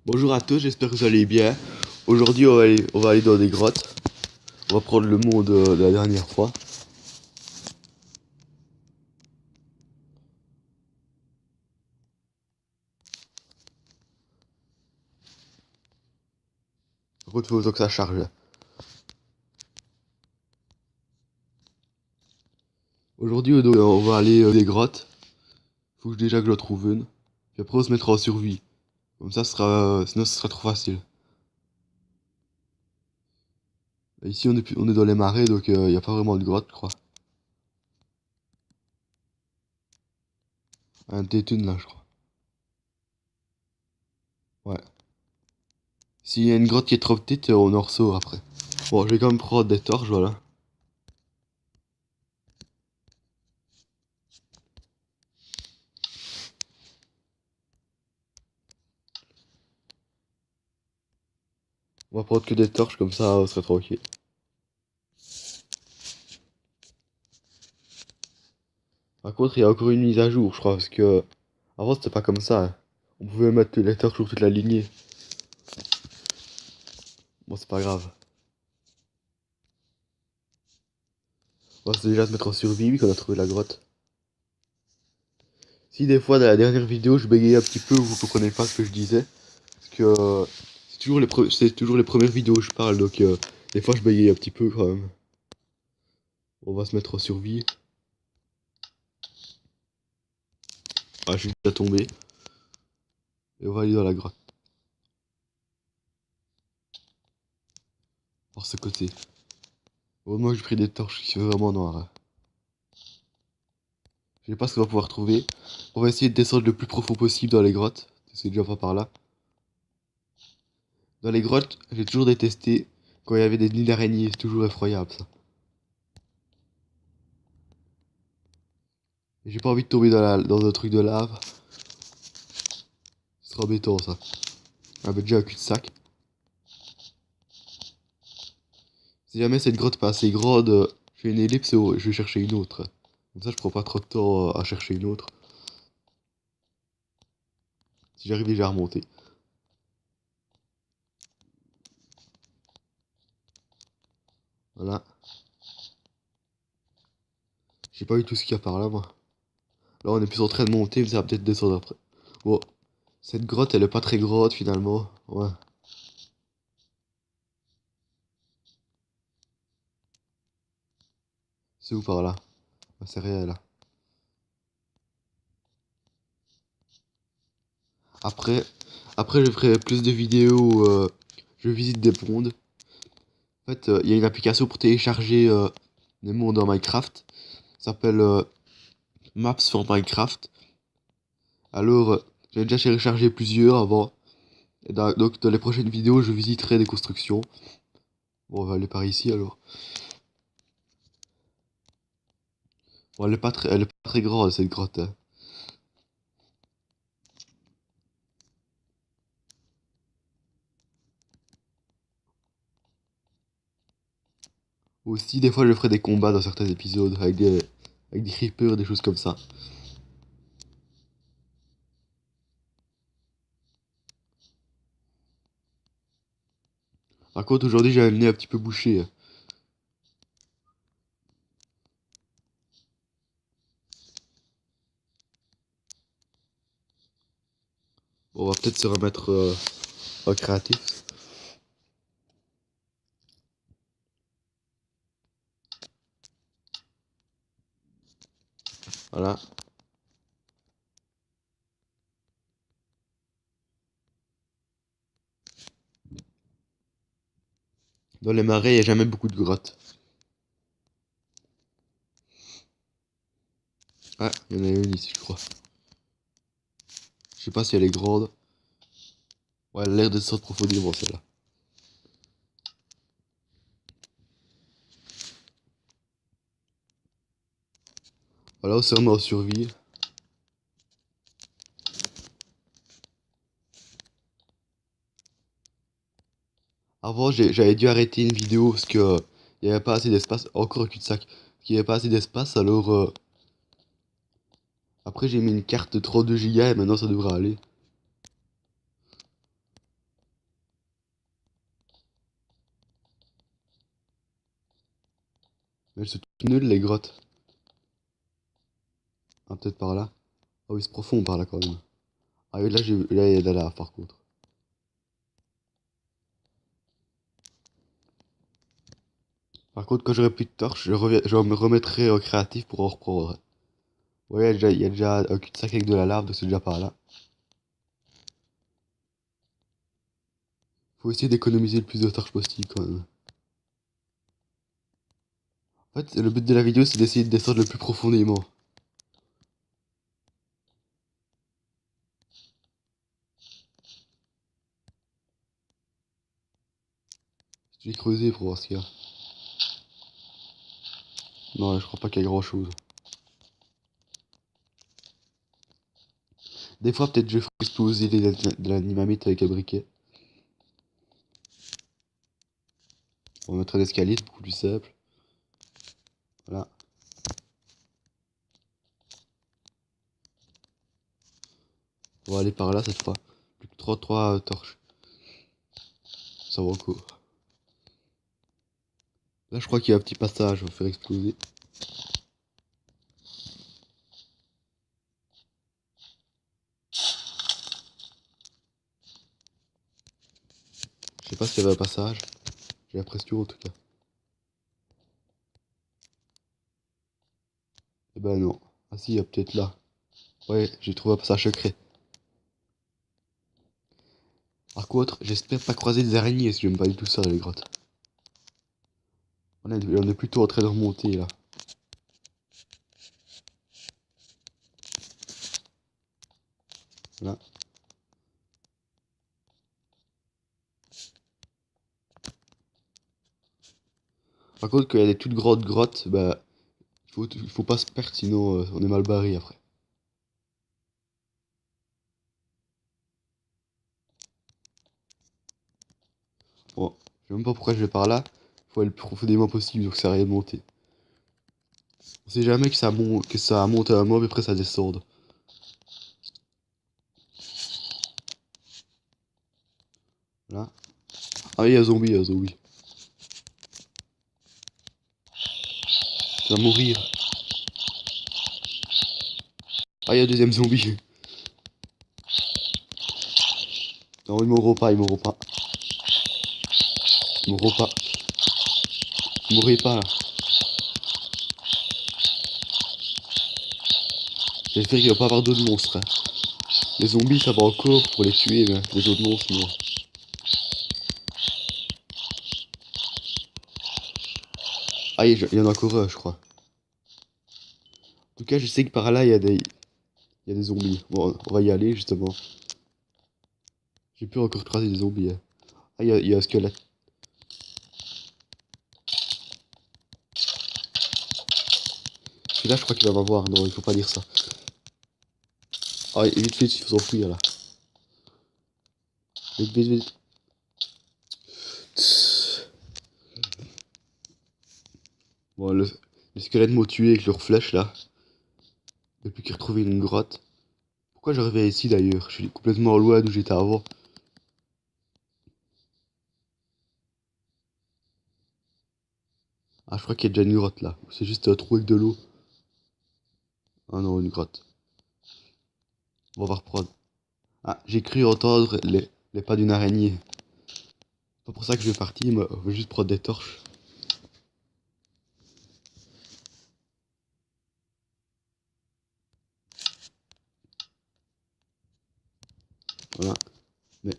Bonjour à tous, j'espère que vous allez bien. Aujourd'hui, on va aller dans des grottes. On va prendre le monde de la dernière fois. Par contre, il faut autant que ça charge. Aujourd'hui, on va aller dans des grottes. Faut que déjà que je la trouve une. Puis après, on se mettra en survie. Comme ça, sinon, ce sera trop facile. Et ici, on est dans les marais, donc il n'y a pas vraiment de grotte, je crois. Un tétune là, je crois. Ouais. S'il y a une grotte qui est trop petite, on en ressort après. Bon, je vais quand même prendre des torches, voilà. On va prendre que des torches, comme ça, on sera tranquille. Par contre, il y a encore une mise à jour, je crois, parce que avant c'était pas comme ça, hein. On pouvait mettre les torches sur toute la lignée. Bon, c'est pas grave. On va déjà se mettre en survie, vu qu'on a trouvé la grotte. Si des fois, dans la dernière vidéo, je bégayais un petit peu, vous comprenez pas ce que je disais. Parce que c'est toujours les premières vidéos où je parle, donc des fois je bégayais un petit peu quand même. On va se mettre en survie. Ah, je suis déjà tombé. Et on va aller dans la grotte. Par ce côté. Heureusement que j'ai pris des torches, il fait vraiment noir, hein. Je sais pas ce qu'on va pouvoir trouver. On va essayer de descendre le plus profond possible dans les grottes. C'est déjà pas par là. Dans les grottes, j'ai toujours détesté quand il y avait des nids d'araignées. C'est toujours effroyable ça. Et j'ai pas envie de tomber dans un truc de lave. Ce sera embêtant ça. On avait déjà un cul-de-sac. Si jamais cette grotte pas assez grande, je fais une ellipse et je vais chercher une autre. Comme ça je prends pas trop de temps à chercher une autre. Si j'arrive déjà à remonter. Voilà. J'ai pas eu tout ce qu'il y a par là moi. Là on est plus en train de monter, mais ça va peut-être descendre après. Bon. Cette grotte elle est pas très grande finalement. Ouais. C'est où par là? Ah, c'est réel là. Après, après je ferai plus de vidéos où je visite des mondes. En fait, il y a une application pour télécharger des mondes dans Minecraft. Ça s'appelle Maps for Minecraft. Alors, j'ai déjà téléchargé plusieurs avant. Et donc, dans les prochaines vidéos, je visiterai des constructions. Bon, on va aller par ici alors. Bon, elle est pas très grande cette grotte, hein. Aussi, des fois, je ferai des combats dans certains épisodes avec des creepers, des choses comme ça. Par contre, aujourd'hui, j'ai un nez un petit peu bouché, hein. On va peut-être se remettre en créatif. Voilà. Dans les marais, il n'y a jamais beaucoup de grottes. Ah, il y en a une ici, je crois. Je sais pas si elle est grande. Ouais, elle a l'air de sorte profondément celle-là. Voilà, on s'est en survie. Avant, j'avais dû arrêter une vidéo parce que il n'y avait pas assez d'espace. Encore un cul-de-sac. Il n'y avait pas assez d'espace, alors après j'ai mis une carte de 32 Go et maintenant ça devrait aller. Mais elles sont toutes nulles les grottes. Ah, peut-être par là. Ah oui, c'est profond par là quand même. Ah oui, là, là il y a de la lave par contre. Par contre, quand j'aurai plus de torches, je me remettrai au créatif pour en reprendre. Ouais, il y a déjà un cul-de-sac avec de la lave, donc c'est déjà par là. Faut essayer d'économiser le plus de torches possible quand même. En fait, le but de la vidéo, c'est d'essayer de descendre le plus profondément. Je vais creuser pour voir ce qu'il y a. Non, je crois pas qu'il y a grand chose. Des fois, peut-être je ferai exploser de la dynamite avec un briquet. On va mettre un escalier, c'est beaucoup plus simple. Voilà. On va aller par là cette fois. Plus que 3 torches. Ça va encore. Là, je crois qu'il y a un petit passage, on va faire exploser. Je sais pas s'il y avait un passage. J'ai l'impression en tout cas. Eh ben non. Ah si, il y a peut-être là. Ouais, j'ai trouvé un passage secret. Par contre, j'espère pas croiser des araignées si j'aime pas du tout ça dans les grottes. On est plutôt en train de remonter là. Voilà. Par contre, quand il y a des toutes grandes grottes, bah, il faut pas se perdre sinon on est mal barré après. Bon, je sais même pas pourquoi je vais par là. Faut aller le plus profondément possible, donc ça sert à rien de monter. On sait jamais que ça monte à un mob et après ça descende. Voilà. Ah, il y a un zombie, il y a un zombie. Tu vas mourir. Ah, il y a un deuxième zombie. Non, il mourra pas, il mourra pas. Il mourra pas. Il mourrait pas là. J'espère qu'il va pas avoir d'autres monstres. Hein. Les zombies ça va encore pour les tuer, mais les autres monstres non. Ah, il y en a encore un, je crois. En tout cas, je sais que par là, il y a des zombies. Bon, on va y aller, justement. J'ai pu encore croiser des zombies. Hein. Ah, il y a un squelette. Celui-là, je crois qu'il va m'avoir. Non, il faut pas dire ça. Ah, vite fait, il faut s'enfuir, là. Vite, vite, vite. Tss. Bon, le squelette m'a tué avec leur flèche, là. Depuis qu'il a retrouvé une grotte. Pourquoi je reviens ici, d'ailleurs? Je suis complètement loin d'où j'étais avant. Ah, je crois qu'il y a déjà une grotte, là. C'est juste un trou avec de l'eau. Ah non, une grotte. On va reprendre. Ah, j'ai cru entendre les pas d'une araignée. C'est pas pour ça que je vais partir, mais on veut juste prendre des torches. Voilà. Mais,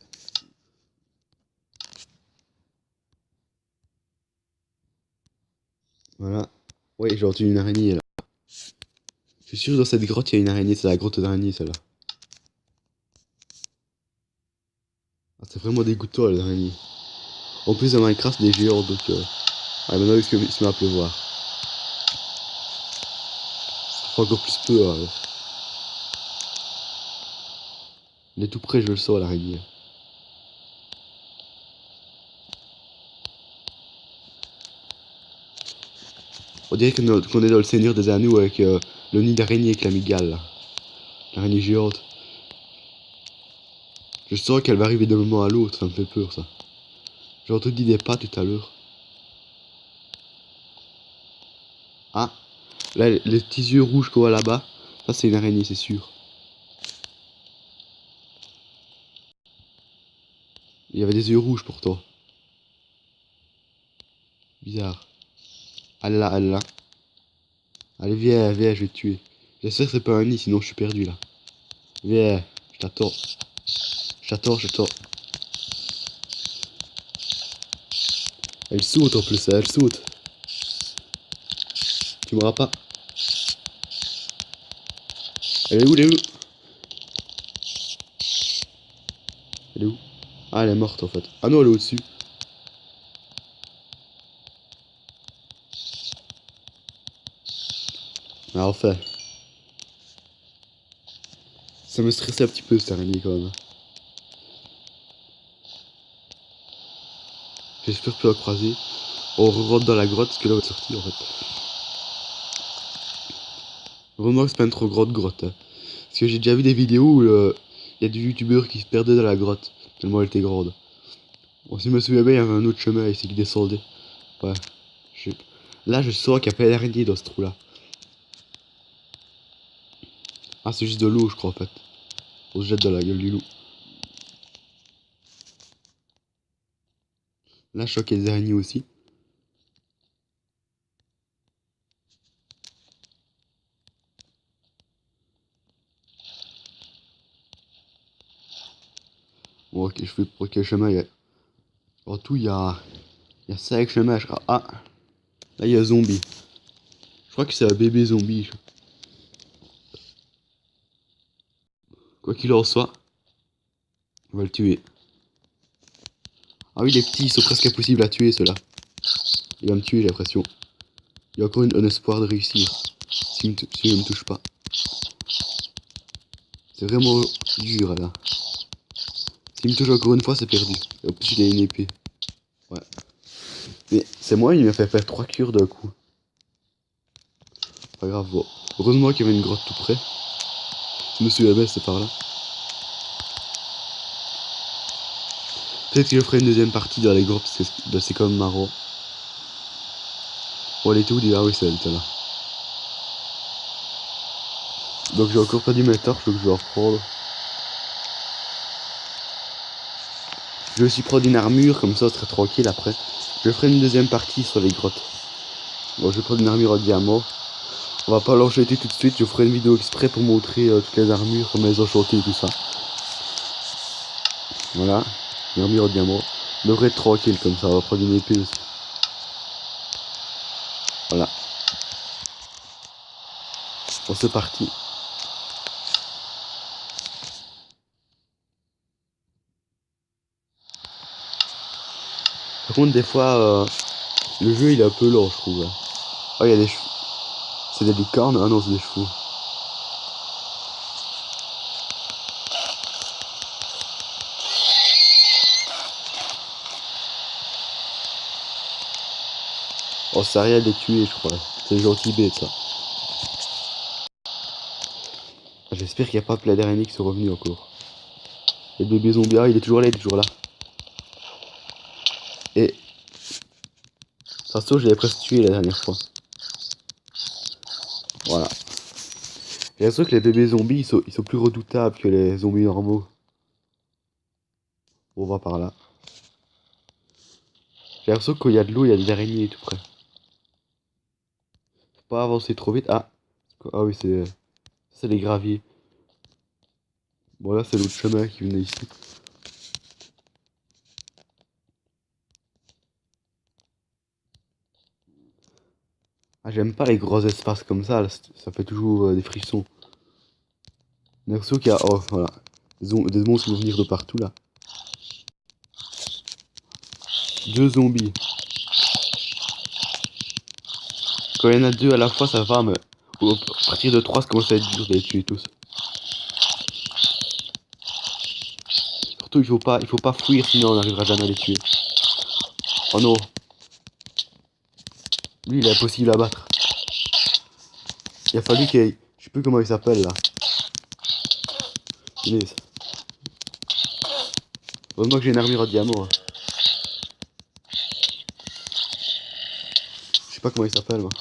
voilà. Ouais, j'ai entendu une araignée, là. Je suis sûr que dans cette grotte, il y a une araignée. C'est la grotte d'araignée, celle-là. Ah, c'est vraiment dégoûtant, les araignées. En plus, dans Minecraft, des géants, donc... Ah, maintenant, il se met à pleuvoir. Ça fait encore plus peur, alors. Il est tout près, je le sens, l'araignée. On dirait qu'on est dans le Seigneur des Anneaux avec le nid d'araignée avec la migale, là. L'araignée géante. Je sens qu'elle va arriver d'un moment à l'autre, ça me fait peur, ça. J'ai entendu des pas tout à l'heure. Ah, là, les petits yeux rouges qu'on voit là-bas, ça c'est une araignée, c'est sûr. Il y avait des yeux rouges pourtant. Bizarre. Elle là, elle là. Allez, viens, viens, je vais te tuer. J'espère que c'est pas un nid, sinon je suis perdu là. Viens, je t'attends. Je t'attends, je t'attends. Elle saute en plus, elle saute. Tu m'auras pas. Elle est où, elle est où? Elle est où? Ah, elle est morte en fait. Ah non, elle est au-dessus. Ah, enfin. Ça me stressait un petit peu cette araignée quand même. J'espère plus la croiser. On rentre dans la grotte parce que là on va sortir en fait. Vraiment que c'est pas une trop grande grotte. Hein. Parce que j'ai déjà vu des vidéos où il y a des youtubeurs qui se perdaient dans la grotte. Tellement elle était grande. Bon, si je me souviens bien, il y avait un autre chemin ici qui descendait. Ouais. Je... Là je sens qu'il y a pas d'araignée dans ce trou là. Ah c'est juste de l'eau je crois en fait. On se jette dans la gueule du loup. Là je sens qu'il y a des araignées aussi. Bon ok, je fais pour quel chemin il y a. En tout il y a 5 chemins je crois. Ah là il y a un zombie. Je crois que c'est un bébé zombie. Quoi qu'il en soit, on va le tuer. Ah oui les petits ils sont presque impossibles à tuer ceux-là. Il va me tuer j'ai l'impression. Il y a encore un espoir de réussir. S'il ne me touche pas. C'est vraiment dur là. S'il me touche encore une fois c'est perdu. Et en plus il a une épée. Ouais. Mais c'est moi, il m'a fait faire 3 cures d'un coup. Pas grave, bon. Heureusement qu'il y avait une grotte tout près. Je me suis abaissé, c'est par là. Peut-être que je ferai une deuxième partie dans les grottes parce que c'est quand même marrant. Bon, elle était où déjà? Ah oui, c'est elle était là. Donc j'ai encore pas dû mes torches, donc je vais en reprendre. Je vais aussi prendre une armure, comme ça, on sera tranquille après. Je ferai une deuxième partie sur les grottes. Bon, je vais prendre une armure en diamant. On va pas l'enchanter tout de suite, je ferai une vidéo exprès pour montrer toutes les armures, comment les enchanter et tout ça. Voilà, une armure en diamant. On devrait être tranquille comme ça, on va prendre une épée aussi. Voilà. Bon, c'est parti. Par contre, des fois, le jeu il est un peu lent, je trouve. Oh, il y a des chevaux. C'est des licornes? Ah non, c'est des chevaux. Oh, ça rien de les tuer, je crois. C'est gentil bête, ça. J'espère qu'il n'y a pas plein d'araignées qui sont revenus encore. Et le bébé zombie, il est toujours là, il est toujours là. Et... ça se trouve, je l'avais presque tué la dernière fois. Voilà. J'ai l'impression que les bébés zombies, ils sont plus redoutables que les zombies normaux. On va par là. J'ai l'impression que quand il y a de l'eau, il y a des araignées tout près. Faut pas avancer trop vite. Ah, ah oui, c'est les graviers. Bon, là, c'est l'autre chemin qui venait ici. Ah, j'aime pas les gros espaces comme ça, là, ça fait toujours des frissons. J'ai l'impression qu'il y a... oh, voilà. Des monstres qui vont venir de partout, là. 2 zombies. Quand il y en a 2 à la fois, ça va, mais à partir de 3, ça commence à être dur de les tuer tous. Surtout, il faut pas fuir, sinon on n'arrivera jamais à les tuer. Oh non. Lui, il est impossible à battre. Il a fallu qu'il... je sais plus comment il s'appelle, là. Punaise. Heureusement que j'ai une armure en diamant. Hein. Je sais pas comment il s'appelle, moi.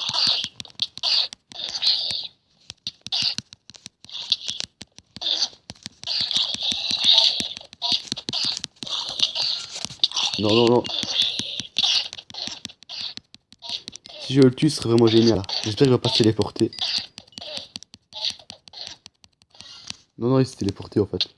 Non, non, non. Si je le tue, ce serait vraiment génial. J'espère qu'il va pas se téléporter. Non, non, il s'est téléporté en fait.